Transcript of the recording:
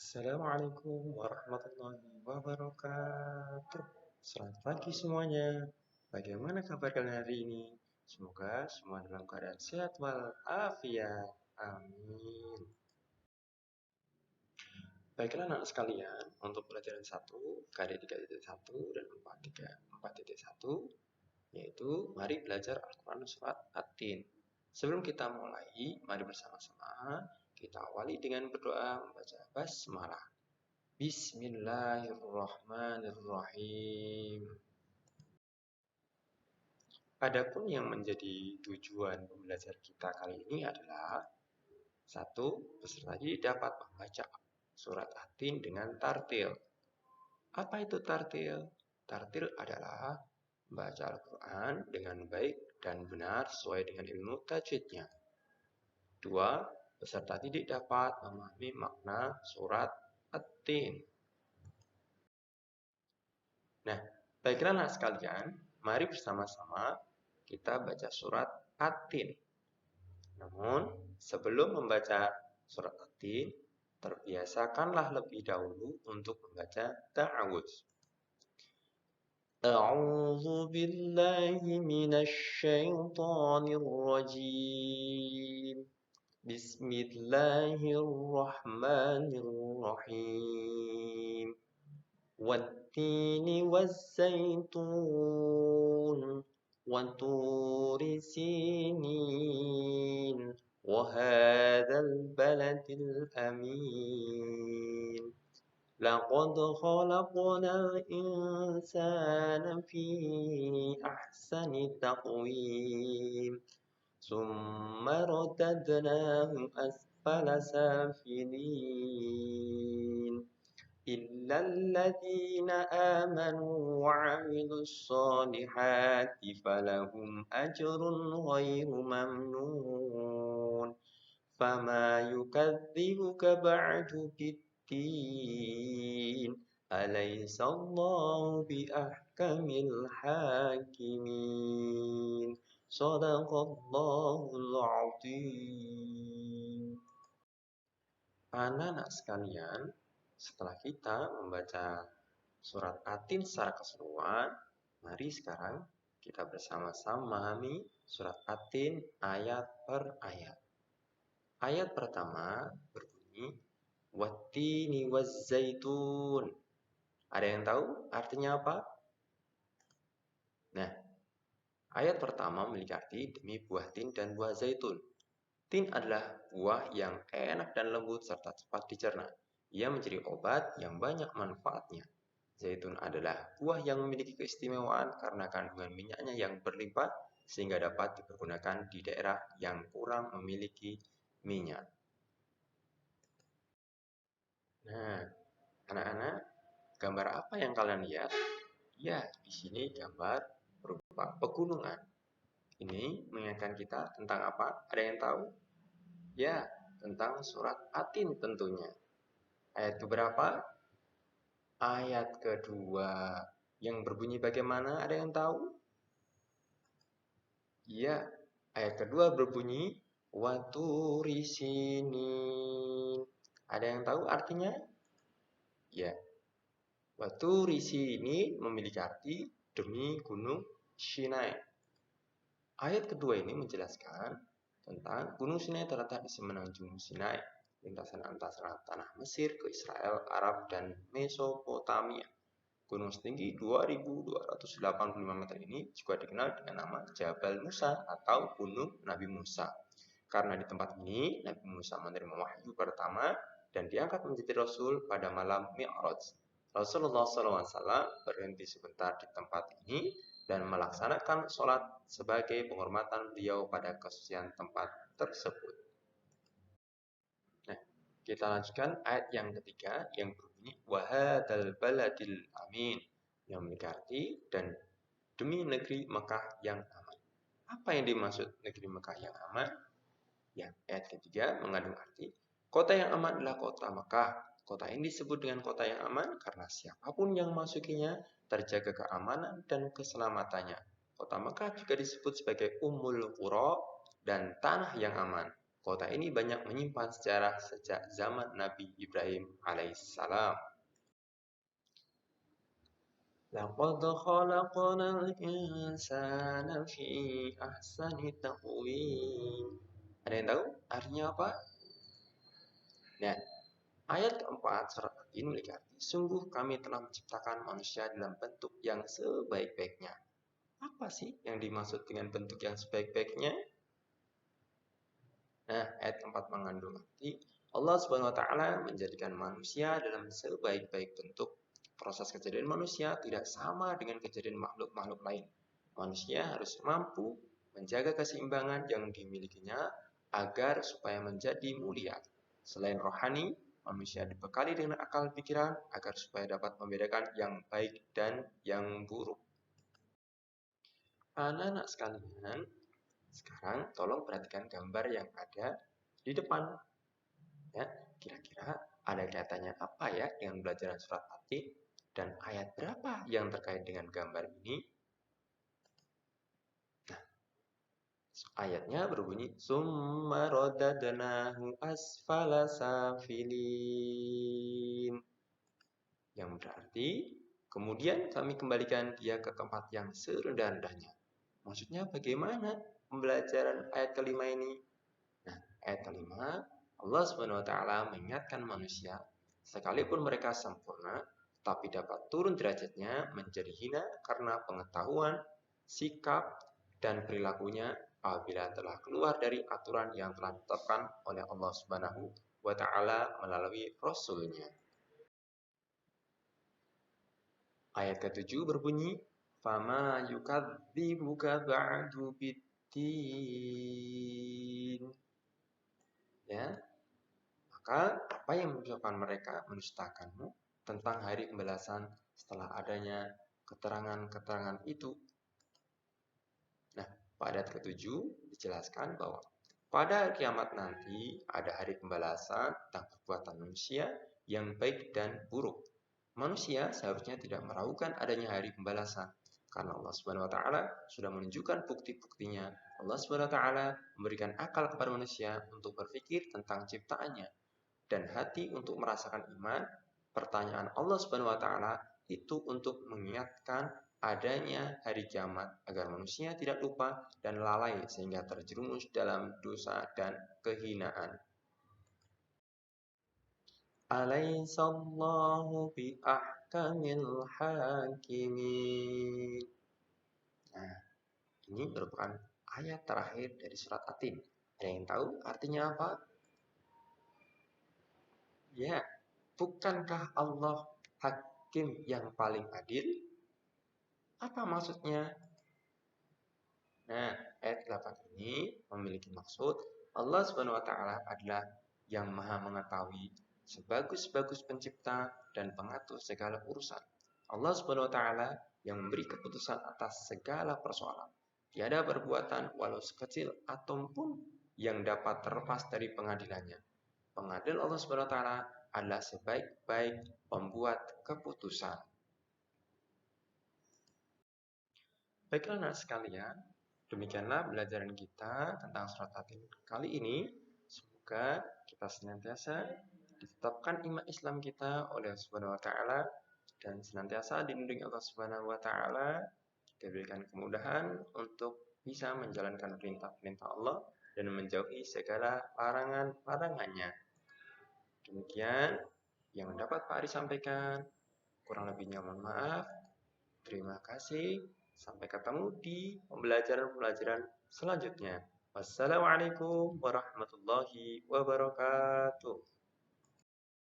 Assalamualaikum warahmatullahi wabarakatuh. Selamat pagi semuanya. Bagaimana kabar kalian hari ini? Semoga semua dalam keadaan sehat walafiat. Amin. Baiklah anak sekalian, untuk pelajaran 1, KD 3.1 dan 4.1, yaitu mari belajar Al-Quran Surat At-Tin. Sebelum kita mulai, mari bersama-sama kita awali dengan berdoa membaca basmalah. Bismillahirrahmanirrahim. Adapun yang menjadi tujuan pembelajaran kita kali ini adalah 1. Peserta didik dapat membaca surat At-Tin dengan tartil. Apa itu tartil? Tartil adalah membaca Al-Quran dengan baik dan benar sesuai dengan ilmu tajwidnya. 2. Peserta didik dapat memahami makna surat At-Tin. Nah, baiklah anak sekalian, mari bersama-sama kita baca surat At-Tin. Namun, sebelum membaca surat At-Tin, terbiasakanlah lebih dahulu untuk membaca ta'awudz. A'udzu billahi minasy syaithanir rajim. Bismillahirrahmanirrahim. والتين والزيتون وطور سينين وهذا البلد الأمين لقد خلقنا الإنسان في أحسن تقويم ثم رددناه أسفل سافلين إلا الذين آمنوا وعملوا الصالحات فلهم أجر غير ممنون فما يكذبك بعد بالدين أليس الله بأحكم الحاكمين صدق الله العظيم. Anak-anak sekalian, setelah kita membaca surat At-Tin secara keseluruhan, mari sekarang kita bersama-sama memahami surat At-Tin ayat per ayat. Ayat pertama berbunyi, Wattini wazzaitun. Ada yang tahu artinya apa? Nah, ayat pertama memiliki arti demi buah tin dan buah zaitun. Tin adalah buah yang enak dan lembut serta cepat dicerna. Ia menjadi obat yang banyak manfaatnya. Zaitun adalah buah yang memiliki keistimewaan karena kandungan minyaknya yang berlimpah sehingga dapat dipergunakan di daerah yang kurang memiliki minyak. Nah, anak-anak, gambar apa yang kalian lihat? Ya, di sini gambar berupa pegunungan. Ini mengingatkan kita tentang apa? Ada yang tahu? Ya, tentang surat At-Tin tentunya. Ayat keberapa? Ayat kedua. Yang berbunyi bagaimana? Ada yang tahu? Ya, ayat kedua berbunyi Waturi sinin. Ada yang tahu artinya? Ya, Waturi sinin memiliki arti demi gunung Sinai. Ayat kedua ini menjelaskan tentang gunung Sinai terletak di semenanjung Sinai, lintasan antara tanah Mesir ke Israel, Arab, dan Mesopotamia. Gunung setinggi 2.285 meter ini juga dikenal dengan nama Jabal Musa atau Gunung Nabi Musa. Karena di tempat ini, Nabi Musa menerima wahyu pertama dan diangkat menjadi Rasul pada malam Mi'raj. Rasulullah SAW berhenti sebentar di tempat ini dan melaksanakan sholat sebagai penghormatan beliau pada kesucian tempat tersebut. Nah, kita lanjutkan ayat yang ketiga yang berbunyi wahadal baladil amin, yang memiliki arti dan demi negeri Mekah yang aman. Apa yang dimaksud negeri Mekah yang aman? Ya, ayat ketiga mengandung arti kota yang aman adalah kota Mekah. Kota ini disebut dengan kota yang aman karena siapapun yang masukinya terjaga keamanan dan keselamatannya. Kota Mekah juga disebut sebagai Ummul Qura dan tanah yang aman. Kota ini banyak menyimpan sejarah sejak zaman Nabi Ibrahim alaihissalam. Laqad khalaqnal insana fi ahsani taqwim. Ada yang tahu artinya apa? Nah, ayat keempat surat ini memiliki arti, sungguh kami telah menciptakan manusia dalam bentuk yang sebaik-baiknya. Apa sih yang dimaksud dengan bentuk yang sebaik-baiknya? Nah, ayat keempat mengandung arti Allah Subhanahu wa taala menjadikan manusia dalam sebaik-baik bentuk. Proses kejadian manusia tidak sama dengan kejadian makhluk-makhluk lain. Manusia harus mampu menjaga keseimbangan yang dimilikinya agar supaya menjadi mulia. Selain rohani, manusia dibekali dengan akal pikiran agar supaya dapat membedakan yang baik dan yang buruk. Anak-anak sekalian, sekarang tolong perhatikan gambar yang ada di depan. Ya, kira-kira ada kaitannya apa ya dengan pelajaran surat At-Tin dan ayat berapa yang terkait dengan gambar ini? Nah, ayatnya berbunyi summa radadnahu asfala safilin. Yang berarti kemudian kami kembalikan dia ke tempat yang serendah-rendahnya. Maksudnya bagaimana pembelajaran ayat kelima ini? Nah, ayat kelima, Allah Subhanahu wa taala mengingatkan manusia, sekalipun mereka sempurna, tapi dapat turun derajatnya menjadi hina karena pengetahuan, sikap, dan perilakunya apabila telah keluar dari aturan yang telah ditetapkan oleh Allah Subhanahu wa taala melalui Rasul-Nya. Ayat ke-7 berbunyi, "Fama yukadzibuka ba'du biddin." Ya, maka apa yang menyebabkan mereka mendustakanmu tentang hari pembalasan setelah adanya keterangan-keterangan itu? Nah, pada ayat ke-7 dijelaskan bahwa pada kiamat nanti ada hari pembalasan tentang perbuatan manusia yang baik dan buruk. Manusia seharusnya tidak meragukan adanya hari pembalasan karena Allah Subhanahu wa taala sudah menunjukkan bukti-buktinya. Allah Subhanahu wa taala memberikan akal kepada manusia untuk berpikir tentang ciptaannya dan hati untuk merasakan iman. Pertanyaan Allah Subhanahu wa taala itu untuk mengingatkan adanya hari kiamat agar manusia tidak lupa dan lalai sehingga terjerumus dalam dosa dan kehinaan. Alaihissallahu bi ahkamil hakimin. Nah, ini merupakan ayat terakhir dari surat At-Tin. Ada yang tahu artinya apa? Ya, bukankah Allah hakim yang paling adil? Apa maksudnya? Nah, ayat 8 ini memiliki maksud Allah Subhanahu wa taala adalah yang Maha mengetahui, sebagus-bagus pencipta dan pengatur segala urusan. Allah Subhanahu wa taala yang memberi keputusan atas segala persoalan. Tiada perbuatan walau sekecil atom pun yang dapat terlepas dari pengadilannya. Pengadilan Allah Subhanahu wa taala adalah sebaik-baik pembuat keputusan. Baiklah anak sekalian, demikianlah pelajaran kita tentang surat At-Tin kali ini. Semoga kita senantiasa ditetapkan iman Islam kita oleh Allah Subhanahu wa taala dan senantiasa dilindungi Allah Subhanahu wa taala, diberikan kemudahan untuk bisa menjalankan perintah-perintah Allah dan menjauhi segala larangan-larangannya. Demikian yang dapat Pak Ari sampaikan. Kurang lebihnya mohon maaf. Terima kasih. Sampai ketemu di pembelajaran-pembelajaran selanjutnya. Wassalamualaikum warahmatullahi wabarakatuh.